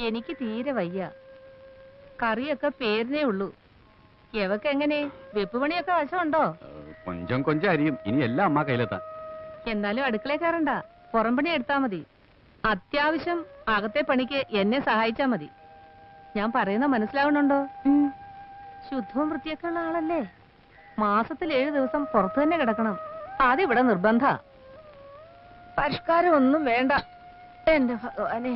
എനിക്ക് തീരെ വയ്യ. കറിയൊക്കെ പേരിനേ ഉള്ളൂ. എവക്ക് എങ്ങനെ വെപ്പ് പണിയൊക്കെ വശമുണ്ടോ? കൊഞ്ചം കൊഞ്ചം അരിയും. ഇനി എല്ലാം അമ്മ കയ്യിലെത്താൻ. എന്നാലും അടുക്കളയിൽ കയറണ്ട, പുറം പണി എടുത്താ മതി. അത്യാവശ്യം അകത്തെ പണിക്ക് എന്നെ സഹായിച്ചാ മതി. ഞാൻ പറയുന്ന മനസ്സിലാവണുണ്ടോ? ശുദ്ധവും വൃത്തിയൊക്കെ ഉള്ള ആളല്ലേ? മാസത്തിൽ 7 ദിവസം പുറത്തു തന്നെ കിടക്കണം. അതിവിടെ നിർബന്ധ. പരിഷ്കാരം ഒന്നും വേണ്ട. എന്റെ ഭഗവാനെ.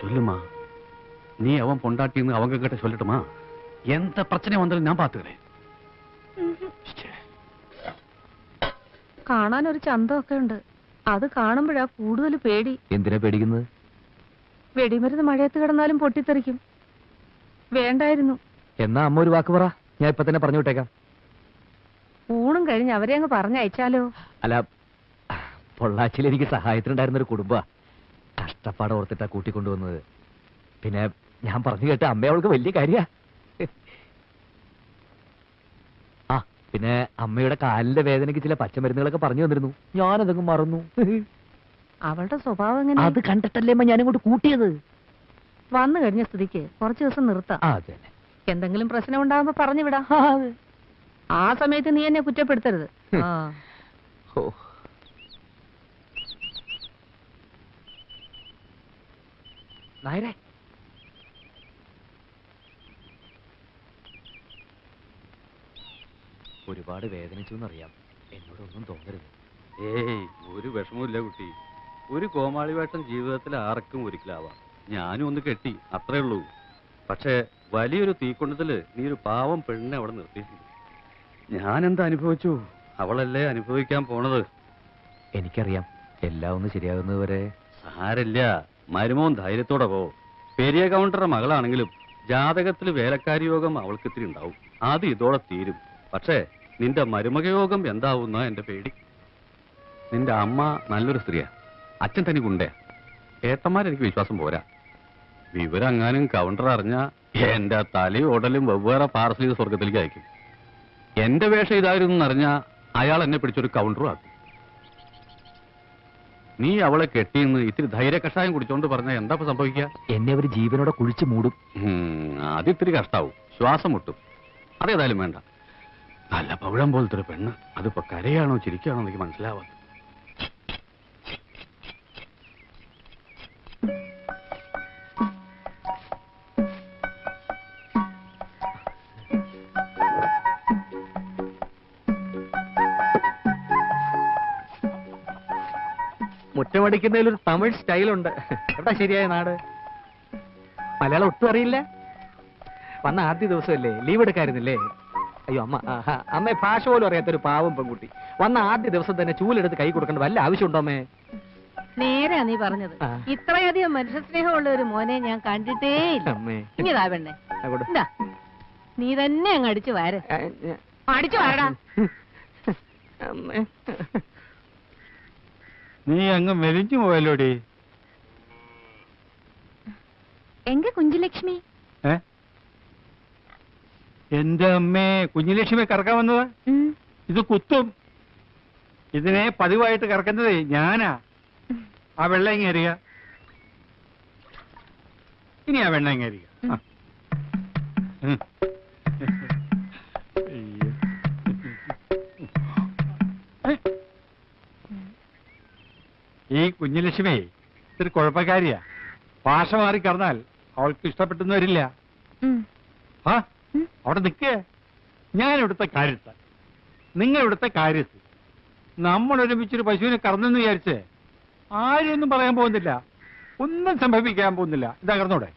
சொல்லுமா, நீ அவன் பொண்டாட்டின்னு அவங்க கிட்ட சொல்லட்டுமா? எந்த பிரச்சனை வந்தாலும் நான் பாத்துக்கிறேன். കാണാൻ ഒരു ചന്തമൊക്കെ ഉണ്ട്. അത് കാണുമ്പോഴാ കൂടുതൽ പേടി. എന്തിനാ പേടിക്കുന്നത്? വെടിമരുന്ന് മഴയത്ത് കിടന്നാലും പൊട്ടിത്തെറിക്കും. വേണ്ടായിരുന്നു. എന്നാ അമ്മ ഒരു വാക്ക് പറ, ഞാൻ ഇപ്പൊ തന്നെ പറഞ്ഞു വിട്ടേക്കാം. ഊണും കഴിഞ്ഞ് അവരെ അങ്ങ് പറഞ്ഞയച്ചാലോ? അല്ല, പൊള്ളാച്ചിയിൽ എനിക്ക് സഹായത്തിനുണ്ടായിരുന്ന ഒരു കുടുംബ കഷ്ടപ്പാട് ഓർത്തിട്ടാ കൂട്ടിക്കൊണ്ടുവന്നത്. പിന്നെ ഞാൻ പറഞ്ഞു കേട്ട അമ്മ അവൾക്ക് വലിയ കാര്യ. ആ പിന്നെ അമ്മയുടെ കാലിന്റെ വേദനയ്ക്ക് ചില പച്ചമരുന്നുകളൊക്കെ പറഞ്ഞു തന്നിരുന്നു. ഞാനതങ്ങ് മറന്നു. അവളുടെ സ്വഭാവം എങ്ങനെ? അത് കണ്ടിട്ടല്ലേ അമ്മ ഞാനിങ്ങോട്ട് കൂട്ടിയത്. വന്നു കഴിഞ്ഞ സ്ഥിതിക്ക് കുറച്ചു ദിവസം നിർത്താം. അതെ, എന്തെങ്കിലും പ്രശ്നം ഉണ്ടാകുമ്പോ പറഞ്ഞു വിടാ. ആ സമയത്ത് നീ എന്നെ കുറ്റപ്പെടുത്തരുത്. നായരെ, ഒരുപാട് വേദനിച്ചു എന്നറിയാം. എന്നോടൊന്നും തോന്നരുത്. ഏയ്, ഒരു വിഷമമില്ല കുട്ടി. ഒരു കോമാളി വേഷം ജീവിതത്തിൽ ആർക്കും ഒരിക്കലാവാം. ഞാനും ഒന്ന് കെട്ടി, അത്രേ ഉള്ളൂ. പക്ഷേ വലിയൊരു തീക്കൊണ്ടത്തില് നീ ഒരു പാവം പെണ്ണിനെ അവിടെ നിർത്തിയിട്ടുണ്ട്. ഞാൻ എന്താ അനുഭവിച്ചു, അവളല്ലേ അനുഭവിക്കാൻ പോണത്. എനിക്കറിയാം, എല്ലാം ഒന്ന് ശരിയാകുന്നത് വരെ. സാരല്ല, മരുമോൻ ധൈര്യത്തോടെ പോ. പെരിയ കൗണ്ടറുടെ മകളാണെങ്കിലും ജാതകത്തിൽ വേലക്കാരി യോഗം അവൾക്ക് ഇത്തിരി ഉണ്ടാവും. അത് ഇതോടെ തീരും. പക്ഷേ നിന്റെ മരുമക യോഗം എന്താവുന്ന എന്റെ പേടി. നിന്റെ അമ്മ നല്ലൊരു സ്ത്രീയാ, അച്ഛൻ തനിക്കുണ്ടേ. ഏട്ടന്മാരെനിക്ക് വിശ്വാസം പോരാ. വിവരം അങ്ങാനും കൗണ്ടർ അറിഞ്ഞ എന്റെ തലയും ഉടലും വെവ്വേറെ പാർസൽ ചെയ്ത് സ്വർഗത്തിലേക്ക് അയക്കും. എന്റെ വേഷം ഇതായിരുന്നു എന്നറിഞ്ഞ അയാൾ എന്നെ പിടിച്ചൊരു കൗണ്ടറും ആക്കും. നീ അവളെ കെട്ടിയെന്ന് ഇത്തിരി ധൈര്യ കഷായം കുടിച്ചോണ്ട് പറഞ്ഞ എന്താ സംഭവിക്കുക? എന്നെ അവർ ജീവനോടെ കുഴിച്ചു മൂടും. അതിത്തിരി കഷ്ടാവും, ശ്വാസം മുട്ടും. അതേതായാലും വേണ്ട. നല്ല പവിഴം പോലത്തെ ഒരു പെണ്ണ്, അതിപ്പോ കരയാണോ ചിരിക്കാണോ എനിക്ക് മനസ്സിലാവാ. മുറ്റമടിക്കുന്നതിൽ ഒരു തമിഴ് സ്റ്റൈലുണ്ട്. എവിടെ ശരിയായ നാട്? മലയാളം ഒട്ടും അറിയില്ല. വന്ന ആദ്യ ദിവസമല്ലേ, ലീവ് എടുക്കായിരുന്നില്ലേ? അയ്യോ അമ്മ, അമ്മ ഭാഷ പോലും അറിയാത്തൊരു പാവം പെൺകുട്ടി. വന്ന ആദ്യ ദിവസം തന്നെ ചൂലെടുത്ത് കൈ കൊടുക്കേണ്ട വല്ല ആവശ്യമുണ്ടോ അമ്മേ? നേരാ നീ പറഞ്ഞത്. ഇത്രയധികം മനുഷ്യ സ്നേഹമുള്ള ഒരു മോനെ ഞാൻ കണ്ടിട്ടേ ഇല്ല. ഇനിതാ പെണ്ണെ, നീ തന്നെ അങ്ങ് അടിച്ചു വാര. അടിച്ചു വാരടാ. നീ അങ്ങ് മെലിഞ്ഞു പോയല്ലോടി. എങ്ക കുഞ്ചുലക്ഷ്മി? എന്റെ അമ്മേ, കുഞ്ഞുലക്ഷ്മി കറക്കാൻ വന്നത് ഇത് കുത്തും. ഇതിനെ പതിവായിട്ട് കറക്കുന്നതേ ഞാനാ. ആ വെള്ളം ഇങ്ങ അറിയ. ഇനി ആ വെള്ളം ഇങ്ങ അറിയ. ഈ കുഞ്ഞുലക്ഷ്മി ഇത്തിരി കുഴപ്പക്കാരിയാ. ഭാഷ മാറി കറന്നാൽ അവൾക്ക് ഇഷ്ടപ്പെട്ടെന്ന് വരില്ല. ആ അവിടെ നിൽക്കേ. ഞാൻ ഇവിടുത്തെ കാര്യസ്ഥ, നിങ്ങൾ ഇവിടുത്തെ കാര്യസ്ഥ. നമ്മൾ ഒരുമിച്ചൊരു പശുവിനെ കറന്നെന്ന് വിചാരിച്ച് ആരും ഒന്നും പറയാൻ പോകുന്നില്ല, ഒന്നും സംഭവിക്കാൻ പോകുന്നില്ല. ഇതാ കറന്നോടെ.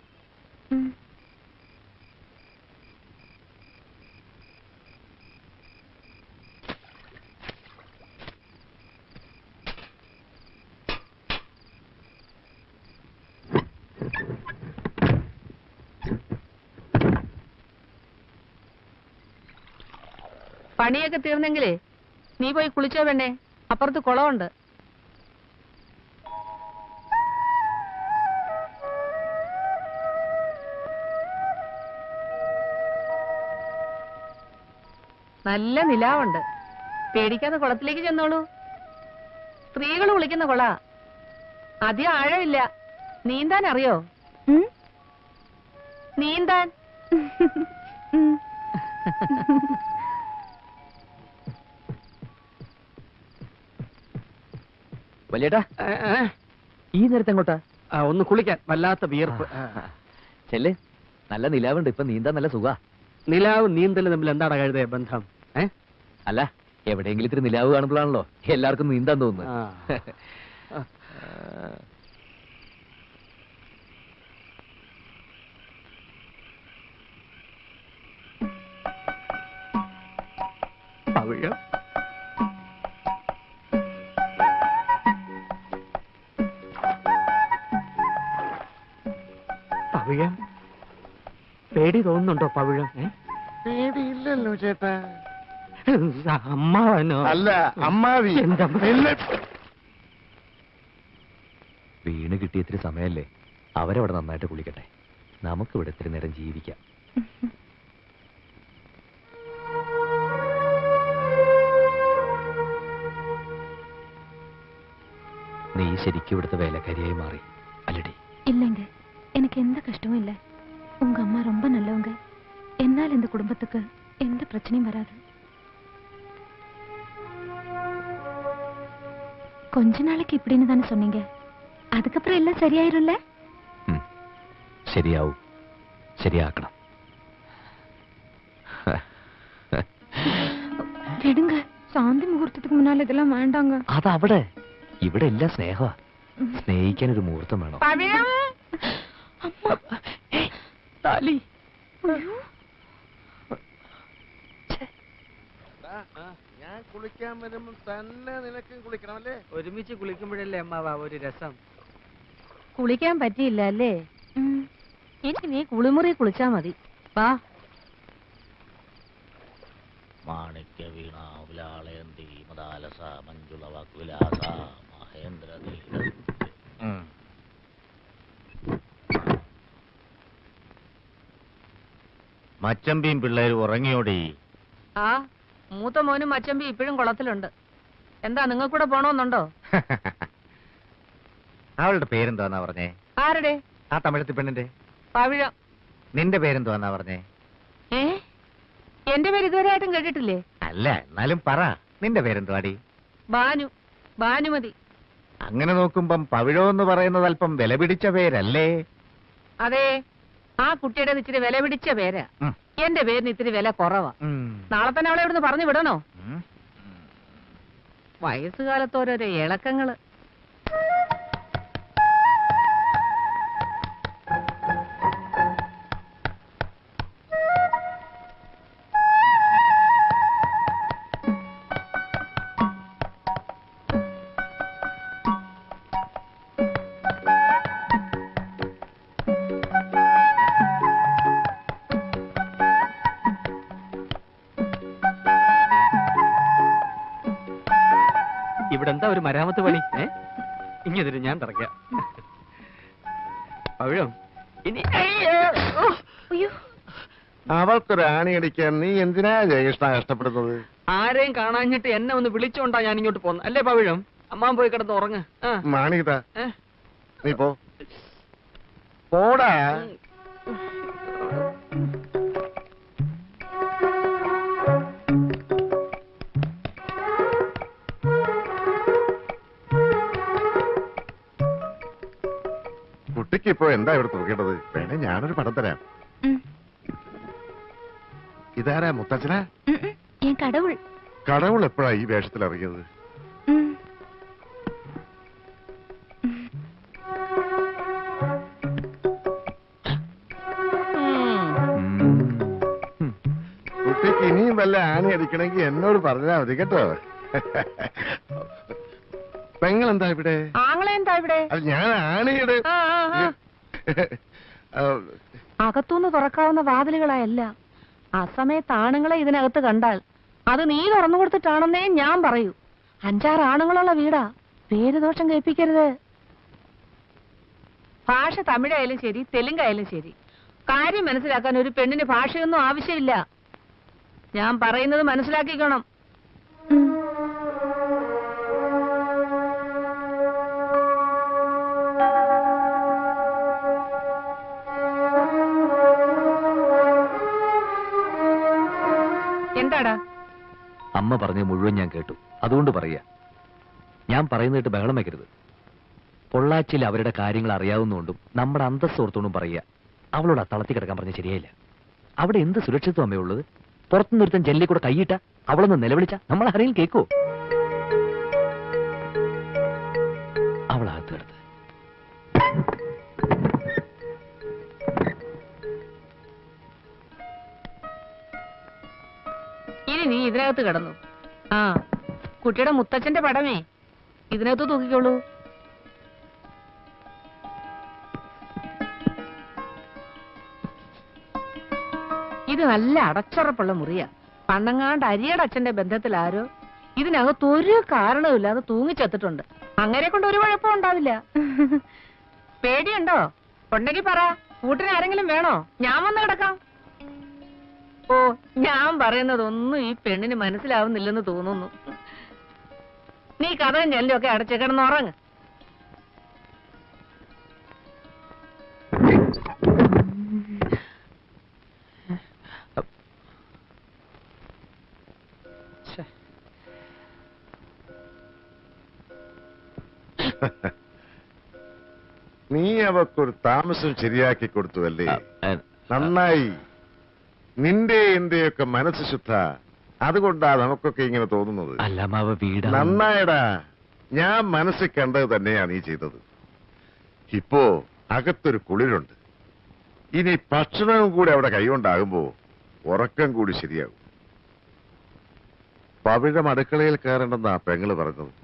പണിയൊക്കെ തീർന്നെങ്കിലേ നീ പോയി കുളിച്ചോ പെണ്ണെ, അപ്പുറത്ത് കുളമുണ്ട്. നല്ല നിലാവുണ്ട്. പേടിക്കാതെ കുളത്തിലേക്ക് ചെന്നോളൂ. സ്ത്രീകൾ കുളിക്കുന്ന കുള, അധികം ആഴമില്ല. നീന്താൻ അറിയോ? നീന്താൻ. വലിയേട്ടാ, ഈ നേരത്തെ എങ്ങോട്ടാ? ഒന്ന് കുളിക്കാൻ. വല്ലാത്ത വിയർപ്പ്. ചെല്ലേ, നല്ല നിലാവുണ്ട്. ഇപ്പൊ നീന്താൻ നല്ല സുഖ. നിലാവ് നീന്തല് തമ്മിൽ എന്താണ് കഴുതേ ബന്ധം? അല്ല, എവിടെയെങ്കിലും ഇത്തിരി നിലാവ് കാണുമ്പോഴാണല്ലോ എല്ലാവർക്കും നീന്താൻ തോന്നുന്നത്. പവിഴം, പവിഴം, പേടി തോന്നുന്നുണ്ടോ പവിഴം? പേടിയില്ലല്ലോ ചേട്ടാ. അമ്മാവനോ? അല്ല, അമ്മാവി. വീണ് കിട്ടിയ ഇത്തിരി സമയല്ലേ, അവരവിടെ നന്നായിട്ട് കുളിക്കട്ടെ. നമുക്കിവിടെ ഇത്തിരി നേരം ജീവിക്കാം. നീ ശരിക്കും ഇവിടുത്തെ വേലക്കാരിയായി മാറി അല്ലടി? இல்லைங்க, எனக்கு எந்த கஷ்டமும் இல்லை. உங்க அம்மா ரொம்ப நல்லவங்க. என்னால் இந்த குடும்பத்துக்கு எந்த பிரச்சனையும் வராது. கொஞ்ச நாளைக்கு இப்படின்னு தானே சொன்னீங்க, அதுக்கப்புறம் எல்லாம் சரியாயிரும்ல? ശരിയാവും, ശരിയാക്കണം. விடுங்க, சாந்தி முகூர்த்தத்துக்கு முன்னால இதெல்லாம் வேண்டாங்க. അതവിടെ, ഇവിടെ എല്ലാം സ്നേഹമാ. സ്നേഹിക്കാൻ ഒരു മുഹൂർത്തം വേണം. താലി. ഞാൻ കുളിക്കാൻ വരുമ്പോ തന്നെ നിനക്കും കുളിക്കണമല്ലേ? ഒരുമിച്ച് കുളിക്കുമ്പോഴല്ലേ അമ്മാവാ ഒരു രസം. കുളിക്കാൻ പറ്റിയില്ല അല്ലേ? എനിക്ക് നീ കുളിമുറി കുളിച്ചാ മതി. വാ. മാണിക്യ വീണ വിലാളയന്തി മദാലസ മഞ്ജുള വാക്വിലാസ മഹേന്ദ്ര. മച്ചമ്പിയും പിള്ളേരും ഉറങ്ങിയോടി? ആ, മൂത്ത മോനും മച്ചമ്പി ഇപ്പോഴും കുളത്തിലുണ്ട്. എന്താ, നിങ്ങൾക്കൂടെ പോണോന്നുണ്ടോ? അവളുടെ പേരെന്തോന്നാ പറഞ്ഞേ? ആരുടെ? ആ തമിഴത്തി പെണ്ണിന്റെ. പവിഴം. നിന്റെ പേരെന്തോന്നാ പറഞ്ഞേ? എന്റെ പേര് ഇതുവരെ ആയിട്ടും കേട്ടിട്ടില്ലേ? അല്ല, എന്നാലും പറ, നിന്റെ പേരെന്തുവാടി? ബാനു. ഭാനുമതി. അങ്ങനെ നോക്കുമ്പം പവിഴോ എന്ന് പറയുന്നത് അല്പം വില പിടിച്ച പേരല്ലേ? അതെ, ആ കുട്ടിയുടെ ഇച്ചിരി വില പിടിച്ച പേരാ. എന്റെ പേരിന് ഇത്തിരി വില കുറവാ. നാളെ തന്നെ അവളെ ഇവിടുന്ന് പറഞ്ഞു വിടണോ? വയസ്സുകാലത്ത് ഓരോരോ ഇളക്കങ്ങള്. ഇവിടെ എന്താ ഒരു മരാമത്ത് പണി? ഇങ്ങനെ ഞാൻ തറയ്ക്കാം. പവിഴം, ഇനി അവൾക്കൊരു ആണിയടിക്കാൻ നീ എന്തിനാ ജയകൃഷ്ണ കഷ്ടപ്പെടുന്നത്? ആരെയും കാണാഞ്ഞിട്ട് എന്നെ ഒന്ന് വിളിച്ചോണ്ടാ ഞാൻ ഇങ്ങോട്ട് പോന്നു അല്ലേ പവിഴം? അമ്മാൻ പോയി കിടന്ന് ഉറങ്ങ്. മാണികത, നീ പോടാ. കുട്ടിക്ക് ഇപ്പോ എന്താ ഇവിടെ തൂക്കേണ്ടത്? വേണേ ഞാനൊരു പടം തരാം. ഇതാരാ, മുത്തച്ഛനാ? കടവുൾ എപ്പോഴാ ഈ വേഷത്തിൽ ഇറങ്ങിയത്? കുട്ടിക്ക് ഇനിയും വല്ല ആണി അടിക്കണമെങ്കിൽ എന്നോട് പറഞ്ഞാ മതി കേട്ടോ. പെങ്ങളെന്താ ഇവിടെ? ആങ്ങളെന്താ ഇവിടെ? അത് ഞാൻ ആണിയുടെ അകത്തുനിന്ന് തുറക്കാവുന്ന വാതിലുകളായല്ല. ആ സമയത്ത് ആണുങ്ങളെ ഇതിനകത്ത് കണ്ടാൽ അത് നീ തുറന്നു കൊടുത്തിട്ടാണെന്നേ ഞാൻ പറയൂ. 5-6 ആണുങ്ങളുള്ള വീടാ. പേരുദോഷം കേൾപ്പിക്കരുത്. ഭാഷ തമിഴായാലും ശരി, തെലുങ്കായാലും ശരി, കാര്യം മനസ്സിലാക്കാൻ ഒരു പെണ്ണിന് ഭാഷയൊന്നും ആവശ്യമില്ല. ഞാൻ പറയുന്നത് മനസ്സിലാക്കിക്കണം. എന്താടാ? അമ്മ പറഞ്ഞത് മുഴുവൻ ഞാൻ കേട്ടു. അതുകൊണ്ട് പറയാ, ഞാൻ പറയുന്നിട്ട് ബഹളം വെക്കരുത്. പൊള്ളാച്ചിയിൽ അവരുടെ കാര്യങ്ങൾ അറിയാവുന്നതുകൊണ്ടും നമ്മുടെ അന്തസ്സോർത്തോണ്ടും പറയുക, അവളോട് ആ തളത്തി കിടക്കാൻ പറഞ്ഞ ശരിയായില്ല. അവിടെ എന്ത് സുരക്ഷിതത്വം അമ്മയുള്ളത്? പുറത്തുനിന്ന് ഒരുത്തൻ ജനലിൽ കൂടെ കൈയിട്ട അവളൊന്ന് നിലവിളിച്ച നമ്മൾ ആരെങ്കിലും കേൾക്കോ? അവളകത്ത് കിടത്ത്. ഇനി നീ ഇതിനകത്ത് കിടന്നു. ആ, കുട്ടിയുടെ മുത്തച്ഛന്റെ പടമേ ഇതിനകത്ത് തൂക്കിക്കോളൂ. ഇത് നല്ല അടച്ചുറപ്പുള്ള മുറിയാ. പണ്ടങ്ങാണ്ട് അരിയുടെ അച്ഛന്റെ ബന്ധത്തിൽ ആരോ ഇതിനകത്ത് ഒരു കാരണവുമില്ലാതെ തൂങ്ങിച്ചെത്തിട്ടുണ്ട്. അങ്ങനെ കൊണ്ട് ഒരു കുഴപ്പം ഉണ്ടാവില്ല. പേടിയുണ്ടോ? ഉണ്ടെങ്കിൽ പറ, കൂട്ടിന് ആരെങ്കിലും വേണോ? ഞാൻ വന്ന് കിടക്കാം. ഓ, ഞാൻ പറയുന്നതൊന്നും ഈ പെണ്ണിന് മനസ്സിലാവുന്നില്ലെന്ന് തോന്നുന്നു. നീ കഥയും ചെല്ലൊക്കെ അടച്ച് കിടന്നുറങ്ങ്. നീ അവക്കൊരു താമസം ശരിയാക്കി കൊടുത്തു അല്ലേ? നന്നായി. നിന്റെ എന്റെയൊക്കെ മനസ്സ് ശുദ്ധ. അതുകൊണ്ടാ നമുക്കൊക്കെ ഇങ്ങനെ തോന്നുന്നത്. നന്നായടാ. ഞാൻ മനസ്സിൽ കണ്ടത് തന്നെയാണ് നീ ചെയ്തത്. ഇപ്പോ അകത്തൊരു കുളിരുണ്ട്. ഇനി ഭക്ഷണവും കൂടി അവിടെ കൈകൊണ്ടാകുമ്പോ ഉറക്കം കൂടി ശരിയാകും. പവിഴം അടുക്കളയിൽ കയറണ്ടെന്നാ പെങ്ങള് പറഞ്ഞത്.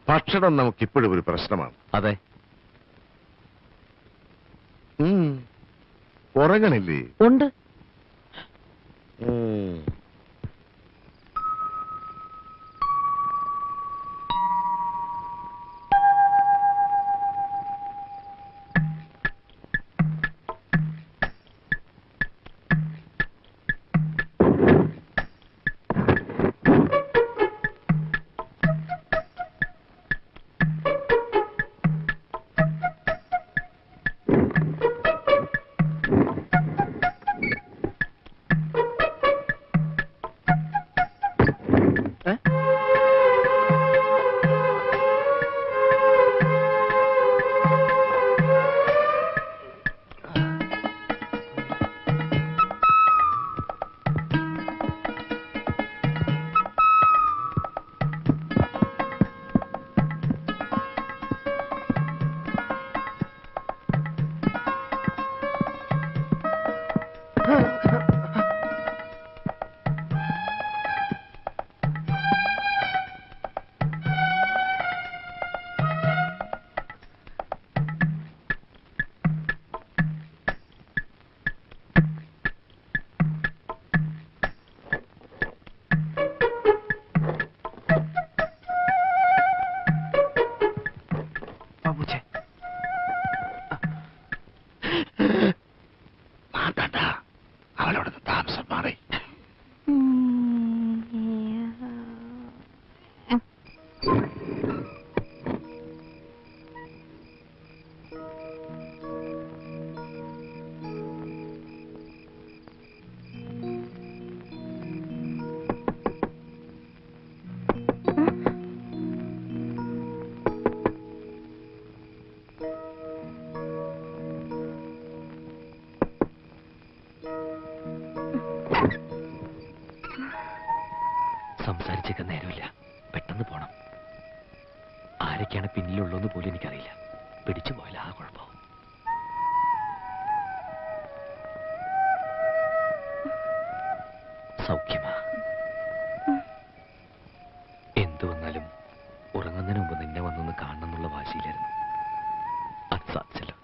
ഭക്ഷണം നമുക്കിപ്പോഴും ഒരു പ്രശ്നമാണ്. അതെ. ഉറങ്ങണില്ലേ? ഉണ്ട്. അവളോടൊന്ന് താമസം മാറി. സംസാരിച്ചേക്കാൻ നേരമില്ല. പെട്ടെന്ന് പോണം. ആരൊക്കെയാണ് പിന്നിലുള്ളതെന്ന് പോലും എനിക്കറിയില്ല. പിടിച്ചു പോയാൽ ആ കുഴപ്പം. സൗഖ്യമാ? എന്തു വന്നാലും ഉറങ്ങുന്നതിന് മുമ്പ് നിന്നെ വന്നൊന്ന് കാണണം എന്നുള്ള വാശിയിലായിരുന്നു. അത് സാധിച്ചല്ലോ.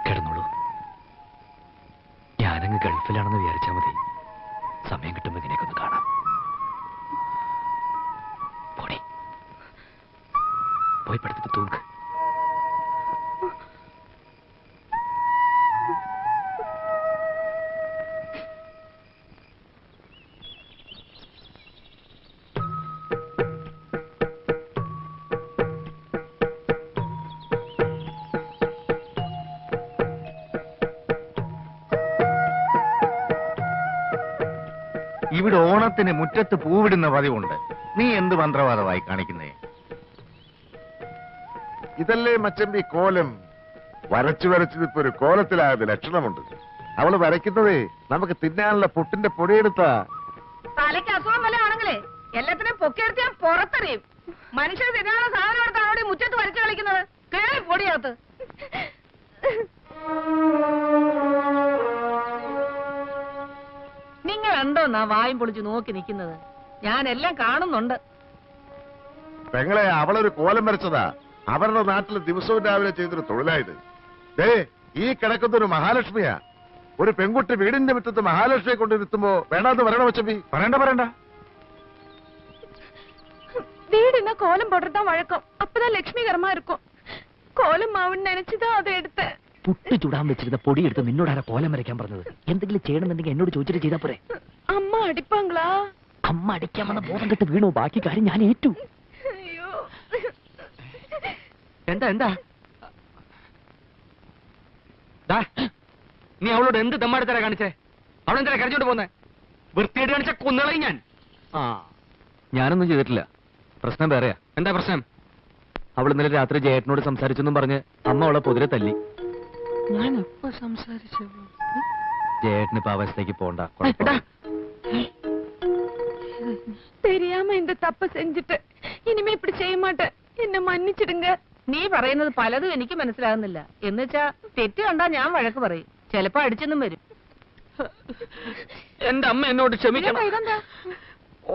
കിടന്നോളൂ. ഞാനങ്ങ് ഗൾഫിലാണെന്ന് വിചാരിച്ചാൽ മതി. സമയം കിട്ടുമ്പോൾ ഇതിനൊക്കെ ഒന്ന് കാണാം. പോയി പടുത്തിട്ട് തൂക്ക്. ഇവിടെ ഓണത്തിന് മുറ്റത്ത് പൂവിടുന്ന പതിവുണ്ട്. നീ എന്ത് മന്ത്രവാദമായി കാണിക്കുന്നേ? ഇതല്ലേ മച്ചമ്പി കോലം? വരച്ചു വരച്ചതിപ്പോ ഒരു കോലത്തിലായത് ലക്ഷണമുണ്ട്. അവള് വരയ്ക്കുന്നതേ നമുക്ക് തിന്നാനുള്ള പുട്ടിന്റെ പൊടിയെടുത്താ. തലയ്ക്ക് അസുഖം വല്ല ആണെങ്കിലേ എല്ലാത്തിനും പൊക്കിയെടുത്ത് ഞാൻ പുറത്തെറിയും. മനുഷ്യർ തിന്നാനുള്ള സാധനം എടുത്താണ് അവിടെ മുറ്റത്ത് വരച്ചു കളിക്കുന്നത്. കേറി പൊടിയകത്ത്. നിങ്ങൾ എന്തോന്നാ വായും പൊളിച്ച് നോക്കി നിൽക്കുന്നത്? ഞാൻ എല്ലാം കാണുന്നുണ്ട്. പെങ്ങളെ, അവളൊരു കോലം വരച്ചതാ. അവരുടെ നാട്ടിൽ ദിവസവും രാവിലെ ചെയ്തൊരു തൊഴിലായത്. ദേ, ഈ കിടക്കുന്നൊരു മഹാലക്ഷ്മിയാ. ഒരു പെൺകുട്ടി വീടിന്റെ മുറ്റത്ത് മഹാലക്ഷ്മിയെ കൊണ്ടിരുത്തുമ്പോ വേണ്ടാന്ന് പറയണ മച്ചമ്പി? പറയണ്ട. வீடு என்ன கோலம் போடுறதுதான் வழக்கம். அப்பதான் லட்சுமிகரமா இருக்கும். கோலம் மாவுன்னு நினைச்சுதான் அதை எடுத்தேன். പുട്ട് ചുടാൻ വെച്ചിരുന്ന പൊടി എടുത്ത് നിന്നോടാരാ കോലം വരയ്ക്കാൻ പറഞ്ഞത്? എന്തെങ്കിലും ചെയ്യണമെന്നുണ്ടെങ്കിൽ എന്നോട് ചോദിച്ചിട്ട് ചെയ്താ പോരെ? അമ്മ അടിപ്പാங்களா? അമ്മ അടിക്കാൻ വന്ന ബോധം കെട്ട് വീണു. ബാക്കി കാര്യം ഞാൻ ഏറ്റു. അയ്യോ, എന്താ നീ അവളോട് എന്ത് തെമ്മാടിത്തരാ കാണിച്ചേ? അവളെന്താ കരഞ്ഞോണ്ട് പോന്നെ? വൃത്തിയായിട്ട് കാണിച്ച കൊന്നളയും ഞാൻ. ഞാനൊന്നും ചെയ്തിട്ടില്ല. പ്രശ്നം വേറെയാ. എന്താ പ്രശ്നം? അവൾ ഇന്നലെ രാത്രി ജയേട്ടനോട് സംസാരിച്ചെന്നും പറഞ്ഞ് അമ്മ അവളെ പൊതിരെ തല്ലി. ഞാൻ എപ്പോ സംസാരിച്ചു? ജയേട്ടന് ഇപ്പൊ അവസ്ഥയ്ക്ക് പോണ്ട. தெரியாம இந்த தப்ப செஞ்சுட்டு இனிமே இப்படி செய்ய மாட்டேன். என்ன மன்னிச்சிடுங்க. നീ പറയുന്നത് പലതും എനിക്ക് മനസ്സിലാകുന്നില്ല. എന്നുവെച്ചാ തെറ്റ് കണ്ടാ ഞാൻ വഴക്ക് പറയും. ചിലപ്പോ അടിച്ചെന്നും വരും. എന്റെ അമ്മ എന്നോട് ക്ഷമിക്കണം. ഇതെന്താ?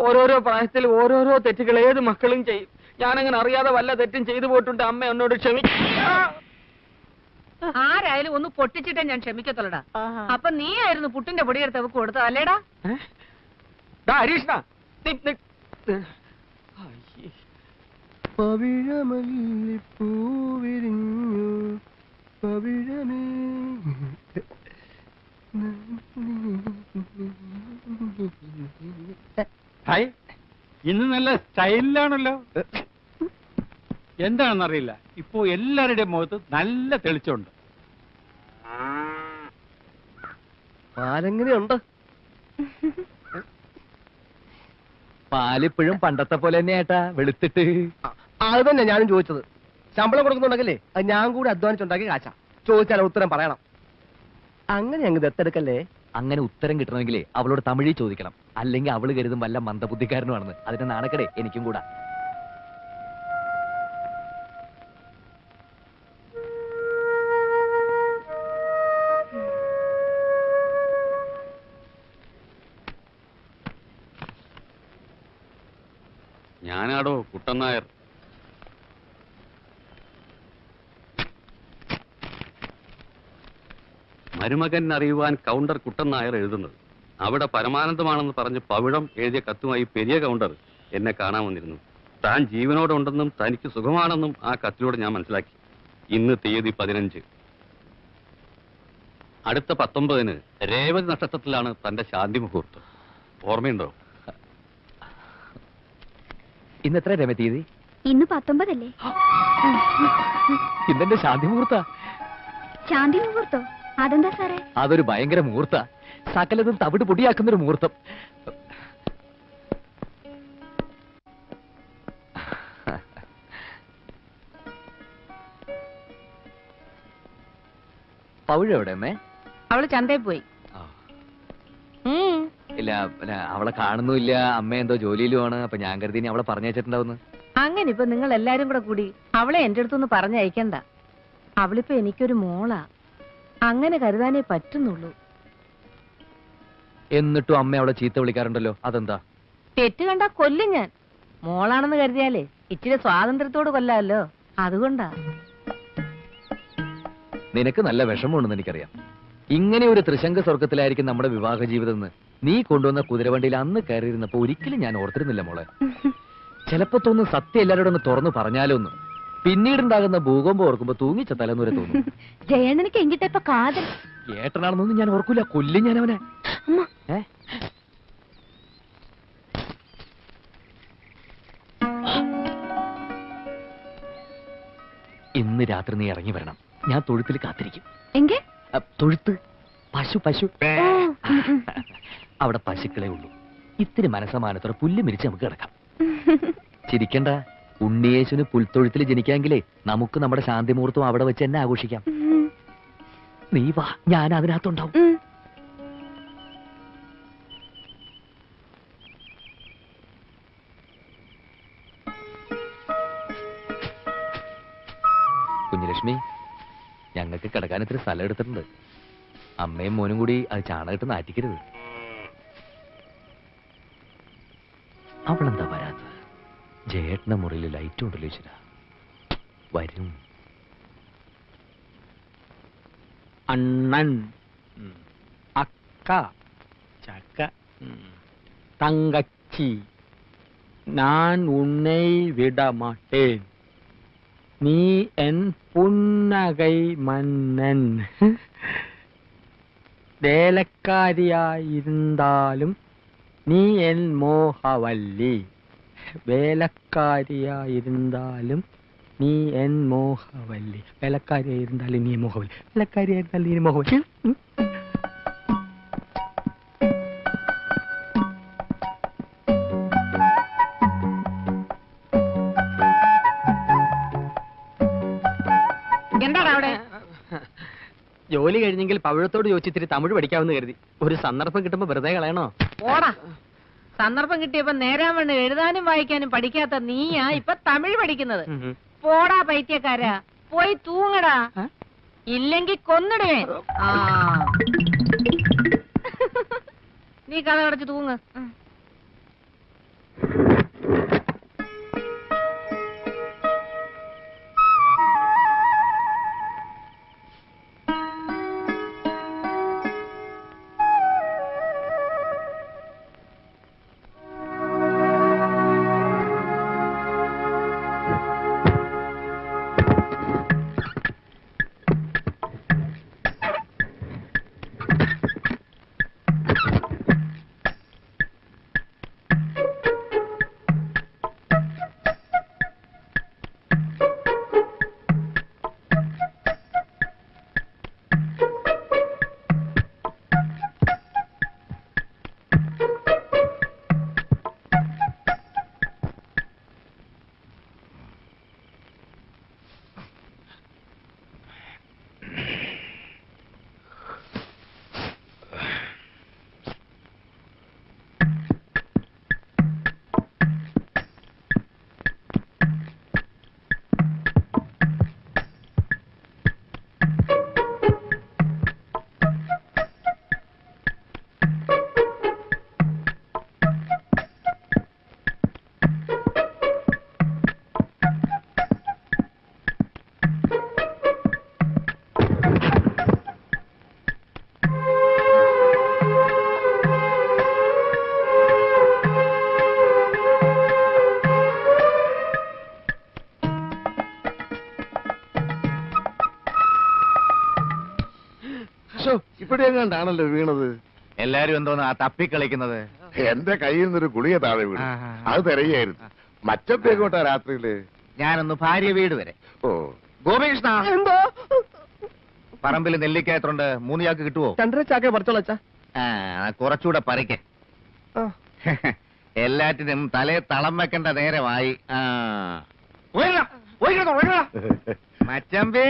ഓരോരോ പ്രായത്തിൽ ഓരോരോ തെറ്റുകൾ ഏത് മക്കളും ചെയ്യും. ഞാനങ്ങനെ അറിയാതെ വല്ല തെറ്റും ചെയ്തു പോയിട്ടുണ്ട്. അമ്മ എന്നോട് ക്ഷമിക്കണം. ആരായാലും ഒന്ന് പൊട്ടിച്ചിട്ടേ ഞാൻ ക്ഷമിക്കത്തുള്ളടാ. അപ്പൊ നീ ആയിരുന്നു പുട്ടിന്റെ പൊടിയെടുത്ത് അവക്ക് കൊടുത്തത് അല്ലേടാ? ഹരീഷ്ണ, ഹായ്, ഇന്ന് നല്ല സ്റ്റൈലിലാണല്ലോ. എന്താണെന്നറിയില്ല, ഇപ്പോ എല്ലാവരുടെയും മുഖത്ത് നല്ല തെളിച്ചമുണ്ട്. പാലെങ്ങനെയുണ്ട്? പാലിപ്പോഴും പണ്ടത്തെ പോലെ തന്നെയാട്ടാ, വെളുത്തിട്ട്. അത് തന്നെ ഞാനും ചോദിച്ചത്. ശമ്പളം കൊടുക്കുന്നുണ്ടെങ്കിലേ അത് ഞാൻ കൂടി അധ്വാനിച്ചുണ്ടാക്കി കാശാ. ചോദിച്ചാൽ ഉത്തരം പറയണം. അങ്ങനെ അങ്ങ് ദത്തെടുക്കല്ലേ. അങ്ങനെ ഉത്തരം കിട്ടണമെങ്കിലേ അവളോട് തമിഴിൽ ചോദിക്കണം. അല്ലെങ്കിൽ അവള് കരുതും വല്ല മന്ദബുദ്ധിക്കാരനുമാണെന്ന്. അതിന്റെ നാണക്കടേ എനിക്കും കൂടാ. ഞാനാടോ കുട്ടൻ നായർ. മരുമകൻ അറിയുവാൻ കൗണ്ടർ കുട്ടൻ നായർ എഴുതുന്നത്. അവിടെ പരമാനന്ദമാണെന്ന് പറഞ്ഞ് പവിഴം എഴുതിയ കത്തുമായി പെരിയ കൗണ്ടർ എന്നെ കാണാൻ വന്നിരുന്നു. താൻ ജീവനോടെ ഉണ്ടെന്നും തനിക്ക് സുഖമാണെന്നും ആ കത്തിലൂടെ ഞാൻ മനസ്സിലാക്കി. ഇന്ന് തീയതി 15. അടുത്ത 19 രേവതി നക്ഷത്രത്തിലാണ് തന്റെ ശാന്തി മുഹൂർത്തം. ഓർമ്മയുണ്ടോ? ഇന്ന് എത്ര രമ തീയതി? ഇന്ന് 19 അല്ലേ? ഇന്നെന്റെ ശാന്തി മുഹൂർത്ത. ശാന്തി മുഹൂർത്തോ? അതെന്താ സാറേ? അതൊരു ഭയങ്കര മുഹൂർത്ത. സകലതും തവിട് പൊടിയാക്കുന്നൊരു മുഹൂർത്തം. പൗഴ എവിടെ അമ്മേ? അവള് ചന്തയിൽ പോയി. ഇല്ല, അവളെ കാണുന്നുമില്ല. അമ്മ എന്തോ ജോലിയിലുമാണ്. അപ്പൊ ഞാൻ കരുതി ഇനി അവളെ പറഞ്ഞയച്ചിട്ടുണ്ടാവുന്നു. അങ്ങനെ ഇപ്പൊ നിങ്ങൾ എല്ലാരും കൂടെ കൂടി അവളെ എന്റെ അടുത്തൊന്ന് പറഞ്ഞയക്കണ്ട. അവളിപ്പോ എനിക്കൊരു മോളാ. അങ്ങനെ കരുതാനേ പറ്റുന്നുള്ളൂ. എന്നിട്ടും അമ്മ അവളെ ചീത്ത വിളിക്കാറുണ്ടല്ലോ, അതെന്താ? തെറ്റ് കണ്ടാ കൊല്ലും ഞാൻ. മോളാണെന്ന് കരുതിയാലേ ഇച്ചിരി സ്വാതന്ത്ര്യത്തോട് കൊല്ലാമല്ലോ, അതുകൊണ്ടാ. നിനക്ക് നല്ല വിഷമമുണ്ടെന്ന് എനിക്കറിയാം. ഇങ്ങനെ ഒരു ത്രിശങ്ക സ്വർഗത്തിലായിരിക്കും നമ്മുടെ വിവാഹ ജീവിതം എന്ന് നീ കൊണ്ടുവന്ന കുതിരവണ്ടിയിൽ അന്ന് കയറിയിരുന്നപ്പോ ഒരിക്കലും ഞാൻ ഓർത്തിരുന്നില്ല മോളെ. ചിലപ്പോ തോന്നും സത്യം എല്ലാവരോടും ഒന്ന് തുറന്നു പറഞ്ഞാലോ ഒന്ന്. പിന്നീടുണ്ടാകുന്ന ഭൂകമ്പം ഓർക്കുമ്പോ തൂങ്ങിച്ച തലന്നൂരെ തോന്നും. ജയണ്ണനിക്ക് എങ്കിട്ട ഇപ്പൊ കാതൽ ഏട്ടനാണെന്നൊന്നും ഞാൻ ഓർക്കൂല. കൊല്ലും ഞാൻ അവനെ. ഇന്ന് രാത്രി നീ ഇറങ്ങി വരണം. ഞാൻ തൊഴുത്തിൽ കാത്തിരിക്കും. എങ്കെ തൊഴുത്ത്? പശു അവിടെ പശുക്കളെ ഉള്ളൂ. ഇത്തിരി മനസ്സമാനത്തോടെ പുല്ല് മിരിച്ച് നമുക്ക് കിടക്കാം. ചിരിക്കണ്ട. ഉണ്ണിയേശുവിന് പുൽത്തൊഴുത്തിൽ ജനിക്കാമെങ്കിലേ നമുക്ക് നമ്മുടെ ശാന്തി മുഹൂർത്തം അവിടെ വെച്ച് തന്നെ ആഘോഷിക്കാം. നീ വാ, ഞാൻ അതിനകത്തുണ്ടാവും. കുഞ്ഞുലക്ഷ്മി, ഞങ്ങൾക്ക് കിടക്കാൻ ഇത്തിരി സ്ഥലം എടുത്തിട്ടുണ്ട്. അമ്മയും മോനും കൂടി അത് ചാണകിട്ട് നാറ്റിക്കരുത്. അവളെന്താ വരാത്തത്? ജയേട്ടന്റെ മുറിയിൽ ലൈറ്റ് ഉണ്ടല്ലോ ഈശ്വര. വരും. അണ്ണൻ, അക്ക, ചക്ക, തങ്കച്ചി, நான் உன்னை விடமாட்டேன், நீ என் புன்னகை மன்னன், വേലക്കാരിയായിരുന്നാലും നീ എൻ മോഹവല്ലി, വേലക്കാരിയായിരുന്നാലും നീ എൻ മോഹവല്ലി, വേലക്കാരിയായിരുന്നാലും നീ മോഹവല്ലി, വേലക്കാരിയായിരുന്നാലും നീ മോഹവല്ലി. എന്താടാ അവിടെ? ജോലി കഴിഞ്ഞെങ്കിൽ പവിഴത്തോട് ചോദിച്ചിത്തിരി തമിഴ് പഠിക്കാമെന്ന് കരുതി. ഒരു സന്ദർഭം കിട്ടുമ്പോ വെറുതെ കളയണോ? ഓടാ, സന്ദർഭം കിട്ടിയപ്പോ നേരാൻ വേണ്ടി എഴുതാനും വായിക്കാനും പഠിക്കാത്ത നീയാ ഇപ്പൊ തമിഴ് പഠിക്കുന്നത്. പോടാ പൈത്യക്കാരാ, പോയി തൂങ്ങടാ, ഇല്ലെങ്കി കൊന്നിടുവേ. ആ നീ കഥ കടച്ച് തൂങ്ങ്. ഇപ്പോഴെങ്ങാണ്ടാണല്ലോ വീണത്. എല്ലാരും എന്തോന്ന് ആ തപ്പിക്കളിക്കുന്നത്? എന്റെ കയ്യിൽ നിന്നൊരു ഗുളിക താഴെ വീണു. അത് തിരയായിരുന്നു. മറ്റപ്പേക്കോട്ടാ രാത്രിയില്. ഞാനൊന്ന് ഭാര്യ വീട് വരെ. ഓ ഗോപികൃഷ്ണ, എന്തോ പറമ്പിൽ നെല്ലിക്കായത്തുണ്ട്, 3 ചാക്ക് കിട്ടുവോ? 2.5 ചാക്കേ പറിച്ചോളച്ചാ. കുറച്ചുകൂടെ പറിക്ക. എല്ലാറ്റിനും തലേ തളം വെക്കേണ്ട നേരമായി. മച്ചമ്പി,